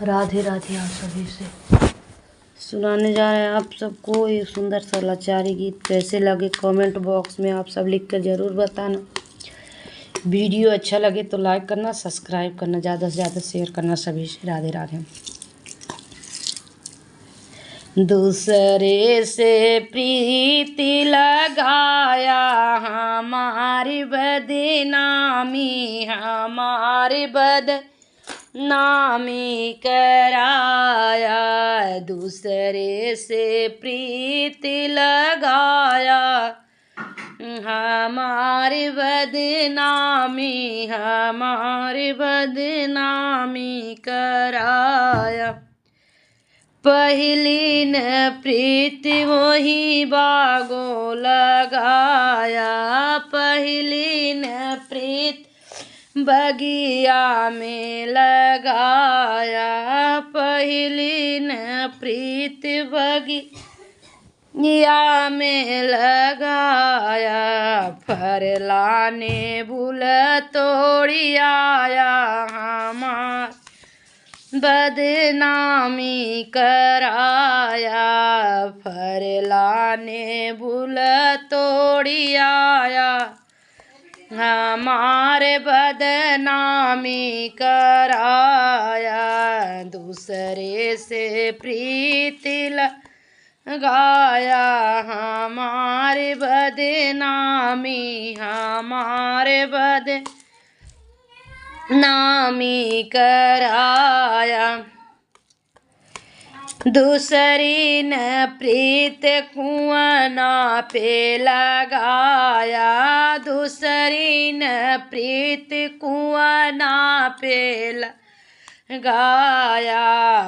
राधे राधे। आप सभी से सुनाने जा रहे हैं आप सबको एक सुंदर सा लाचारी गीत। कैसे लगे कमेंट बॉक्स में आप सब लिख कर ज़रूर बताना। वीडियो अच्छा लगे तो लाइक करना, सब्सक्राइब करना, ज़्यादा से ज़्यादा शेयर करना। सभी से राधे राधे। दूसरे से प्रीति लगाया, हमारी बदनामी, हमारी बदनामी कराया। दूसरे से प्रीति लगाया, हमारी बदनामी, हमारी बदनामी कराया। पहली न प्रीत वही बागों लगाया, पहली न प्रीत बगिया में लगाया, पहली न प्रीत बगिया में लगाया। फर लाने भूल तोड़ी आया, हमार बदनामी कराया। फर लाने भूल तोड़ी आया, हमारे बदनामी कराया। दूसरे से प्रीति लगाया, हमारे बदनामी, हमारे बदनामी कराया। दूसरी न प्रीत कुआं पे लगाया, दूसरी न प्रीत कुआं पे लगाया।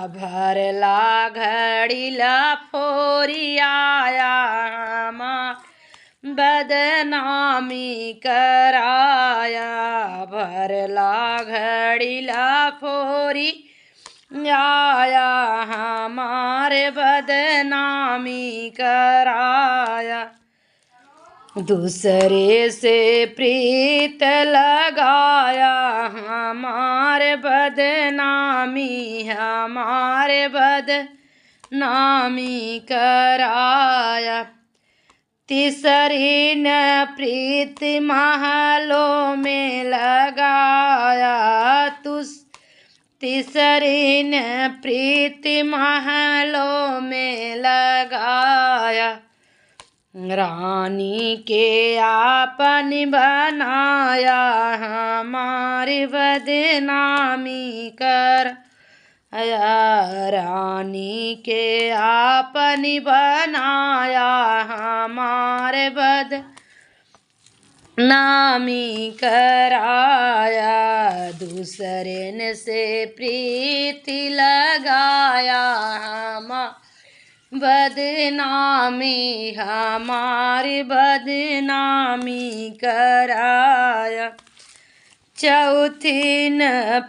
भरला घड़ी ला फोरी आया, हमार बदनामी कराया। भरला घड़ी ला फोरी आया, हमारे बदनामी कराया। दूसरे से प्रीत लगाया, हमारे बदनामी, हमारे बदनामी कराया। तीसरी न प्रीत महलों में लगाया, तीसरी न प्रीति महलों में लगाया। रानी के आपन बनाया, हमारी बदनामी कराया। रानी के आपन बनाया, हमारे बदनामी कराया। दूसरे से प्रीति लगाया, हमारी बदनामी, हमारी बदनामी कराया। चौथी न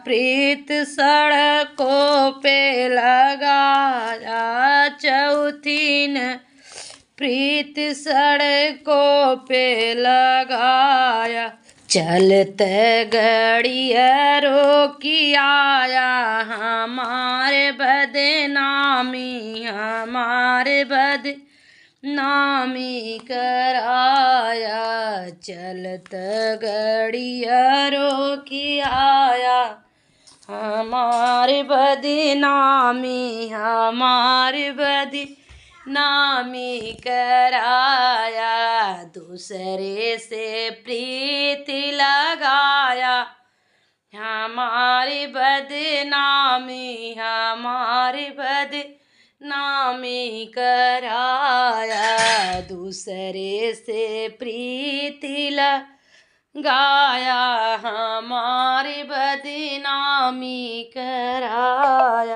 प्रीत सड़कों पे लगाया, चौथी न प्रीत सड़कों पे लगाया। चलते गड़िया रोकी आया, हमारे बदनामी, हमारे बदनामी कराया। चलते गड़िया रोकी आया, हमारे बदनामी, हमारे बदनामी कराया। दूसरे से प्रीति लगाया, हमारी बदनामी, हमारी बदनामी कराया। दूसरे से प्रीति लगाया, हमारी बदनामी कराया।